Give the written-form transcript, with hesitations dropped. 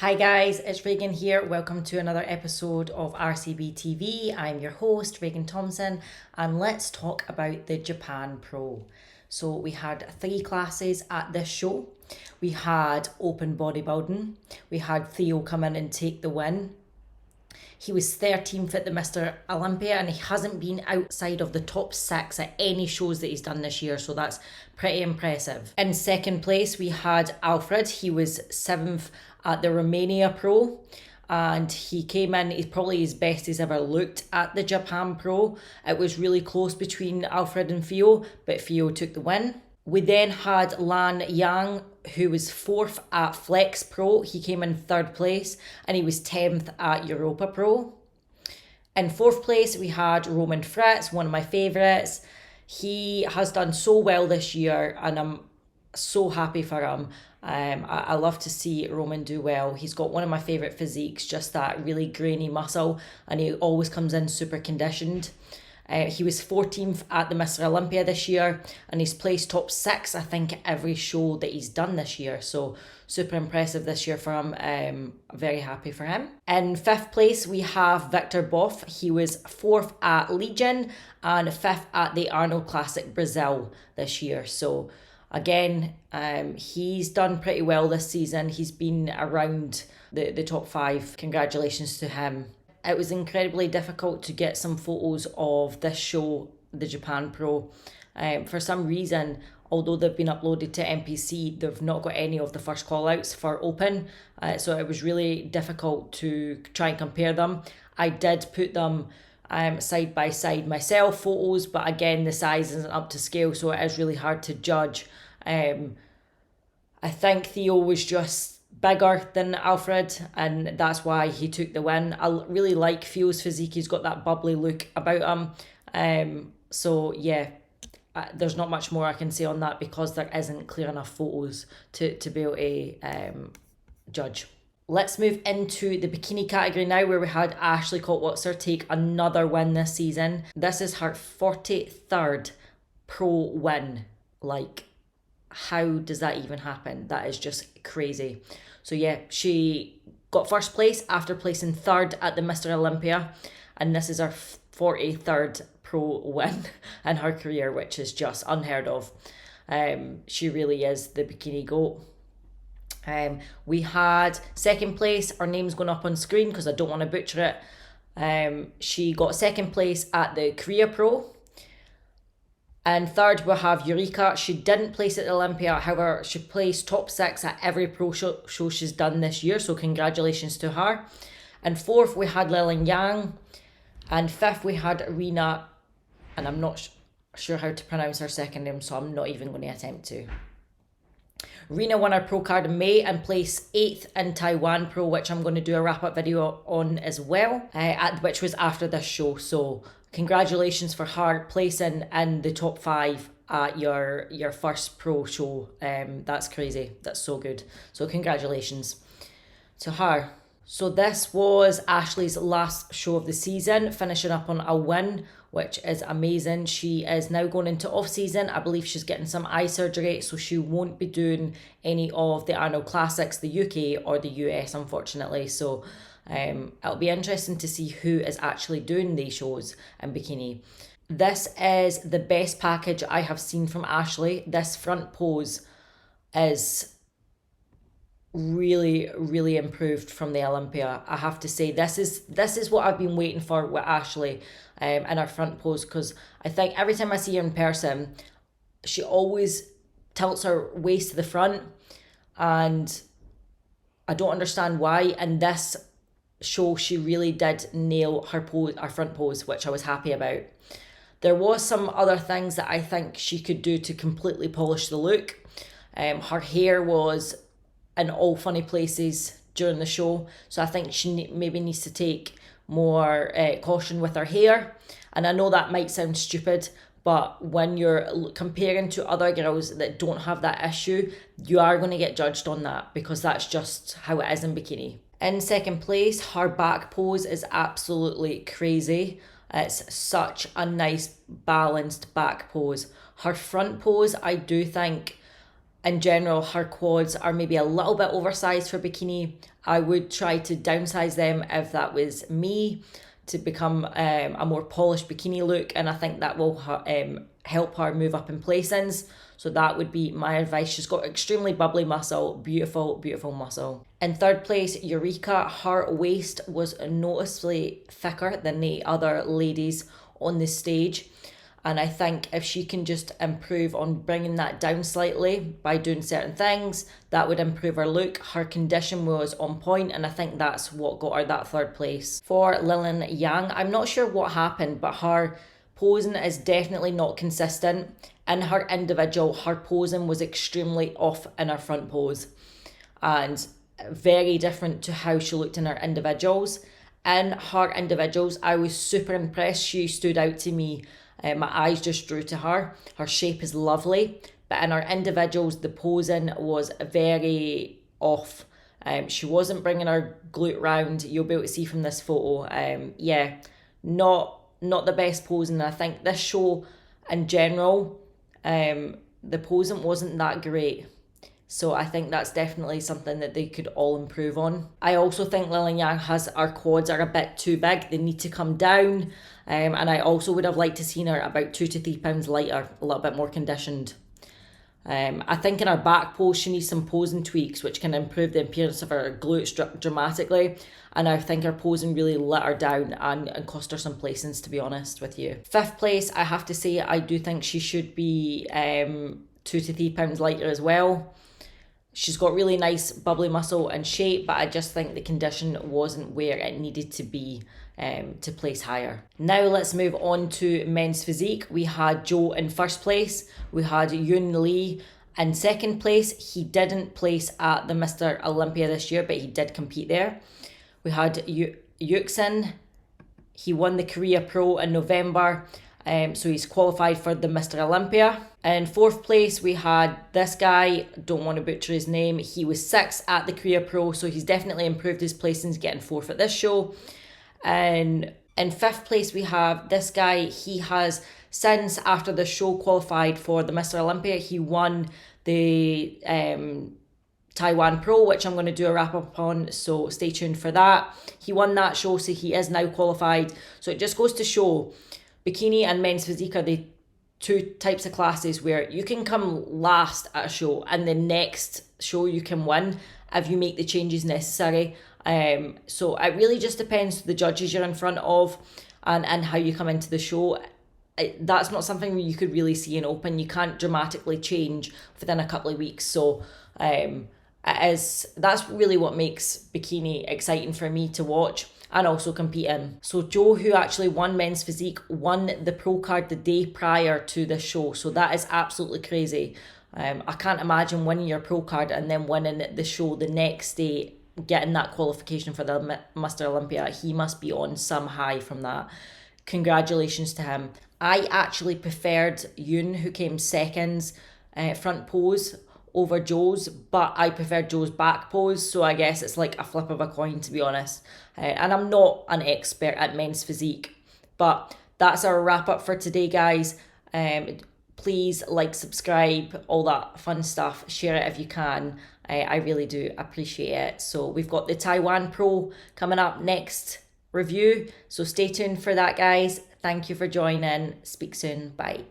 Hi guys, it's Raegan here. Welcome to another episode of RCB TV. I'm your host, Raegan Thomson, and let's talk about the Japan Pro. So we had 3 classes at this show. We had open bodybuilding. We had Theo come in and take the win. He was 13th at the Mr. Olympia and he hasn't been outside of the top 6 at any shows that he's done this year, so that's pretty impressive. In second place, we had Alfred. He was 7th at the Romania Pro and he came in, he's probably his best he's ever looked at the Japan Pro. It was really close between Alfred and Theo, but Theo took the win. We then had Lan Yang, who was 4th at Flex Pro. He came in 3rd place and he was 10th at Europa Pro. In 4th place, we had Roman Fritz, one of my favourites. He has done so well this year and I'm so happy for him. I love to see Roman do well. He's got one of my favourite physiques, just that really grainy muscle, and he always comes in super conditioned. He was 14th at the Mr. Olympia this year and he's placed top 6 I think every show that he's done this year, so super impressive this year for him. Very happy for him. In 5th place we have Victor Boff. He was 4th at Legion and 5th at the Arnold Classic Brazil this year, so again he's done pretty well this season. He's been around the top 5. Congratulations to him. It was incredibly difficult to get some photos of this show, the Japan Pro. For some reason, although they've been uploaded to NPC, they've not got any of the first call-outs for open. So it was really difficult to try and compare them. I did put them side by side myself, photos, but again, the size isn't up to scale, so it is really hard to judge. I think Theo was just bigger than Alfred and that's why he took the win. I really like Theo's physique. He's got that bubbly look about him. So yeah, there's not much more I can say on that because there isn't clear enough photos to be able to judge. Let's move into the bikini category now, where we had Ashley Cotwatser take another win this season. This is her 43rd pro win. Like, how does that even happen? That is just crazy. So yeah, she got 1st place after placing 3rd at the Mr. Olympia, and this is her 43rd pro win in her career, which is just unheard of. She really is the bikini GOAT. We had 2nd place, her name's going up on screen because I don't want to butcher it. She got 2nd place at the Korea Pro. And 3rd, we'll have Eureka. She didn't place at the Olympia, however, she placed top 6 at every pro show she's done this year, so congratulations to her. And 4th, we had Lillian Yang. And 5th, we had Rena, and I'm not sure how to pronounce her second name, so I'm not even going to attempt to. Rena won her pro card in May and placed 8th in Taiwan Pro, which I'm going to do a wrap-up video on as well, which was after this show, so congratulations for her placing in the top 5 at your first pro show. That's crazy. That's so good. So congratulations to her. So this was Ashley's last show of the season, finishing up on a win, which is amazing. She is now going into off-season. I believe she's getting some eye surgery, so she won't be doing any of the Arnold Classics, the UK or the US, unfortunately. So it'll be interesting to see who is actually doing these shows in bikini. This is the best package I have seen from Ashley. This front pose is really, really improved from the Olympia. I have to say, this is what I've been waiting for with Ashley in her front pose, because I think every time I see her in person, she always tilts her waist to the front, and I don't understand why. And this show, she really did nail her pose, her front pose, which I was happy about. There was some other things that I think she could do to completely polish the look. Her hair was in all funny places during the show, so I think she maybe needs to take more caution with her hair. And I know that might sound stupid, but when you're comparing to other girls that don't have that issue, you are going to get judged on that, because that's just how it is in bikini. In 2nd place, her back pose is absolutely crazy. It's such a nice balanced back pose. Her front pose, I do think, in general, her quads are maybe a little bit oversized for bikini. I would try to downsize them if that was me, to become a more polished bikini look, and I think that will help her move up in placings. So that would be my advice. She's got extremely bubbly muscle, beautiful, beautiful muscle. In third place, Eureka. Her waist was noticeably thicker than the other ladies on the stage. And I think if she can just improve on bringing that down slightly by doing certain things, that would improve her look. Her condition was on point, and I think that's what got her that third place. For Lillian Yang, I'm not sure what happened, but her posing is definitely not consistent. In her individual, her posing was extremely off in her front pose, and very different to how she looked in her individuals. In her individuals, I was super impressed. She stood out to me. My eyes just drew to her. Her shape is lovely, but in her individuals, the posing was very off. She wasn't bringing her glute round. You'll be able to see from this photo. Yeah, not the best posing. I think this show in general, the posing wasn't that great. So I think that's definitely something that they could all improve on. I also think Lillian Yang her quads are a bit too big. They need to come down. And I also would have liked to seen her about 2 to 3 pounds lighter, a little bit more conditioned. I think in her back pose, she needs some posing tweaks, which can improve the appearance of her glutes dramatically. And I think her posing really let her down and cost her some placings, to be honest with you. Fifth place, I have to say, I do think she should be 2 to 3 pounds lighter as well. She's got really nice bubbly muscle and shape, but I just think the condition wasn't where it needed to be to place higher. Now let's move on to men's physique. We had Joe in first place. We had Yoon Lee in second place. He didn't place at the Mr. Olympia this year, but he did compete there. We had Yuxin. He won the Korea Pro in November. So he's qualified for the Mr. Olympia. In fourth place, we had this guy, don't want to butcher his name. He was sixth at the Korea Pro, so he's definitely improved his placings, getting fourth at this show. And in fifth place, we have this guy. He has since, after the show, qualified for the Mr. Olympia. He won the Taiwan Pro, which I'm going to do a wrap up on, so stay tuned for that. He won that show, so he is now qualified. So it just goes to show, bikini and men's physique are the two types of classes where you can come last at a show and the next show you can win if you make the changes necessary. So it really just depends the judges you're in front of and how you come into the show. That's not something you could really see in open. You can't dramatically change within a couple of weeks. So that's really what makes bikini exciting for me to watch and also compete in. So Joe, who actually won men's physique, won the pro card the day prior to this show. So that is absolutely crazy. I can't imagine winning your pro card and then winning the show the next day, getting that qualification for the Mr. Olympia. He must be on some high from that. Congratulations to him. I actually preferred Yoon, who came second, front pose over Joe's, but I preferred Joe's back pose, so I guess it's like a flip of a coin, to be honest. And I'm not an expert at men's physique, but that's our wrap up for today, guys. Please like, subscribe, all that fun stuff. Share it if you can. I really do appreciate it. So we've got the Taiwan Pro coming up next review, so stay tuned for that, guys. Thank you for joining. Speak soon. Bye.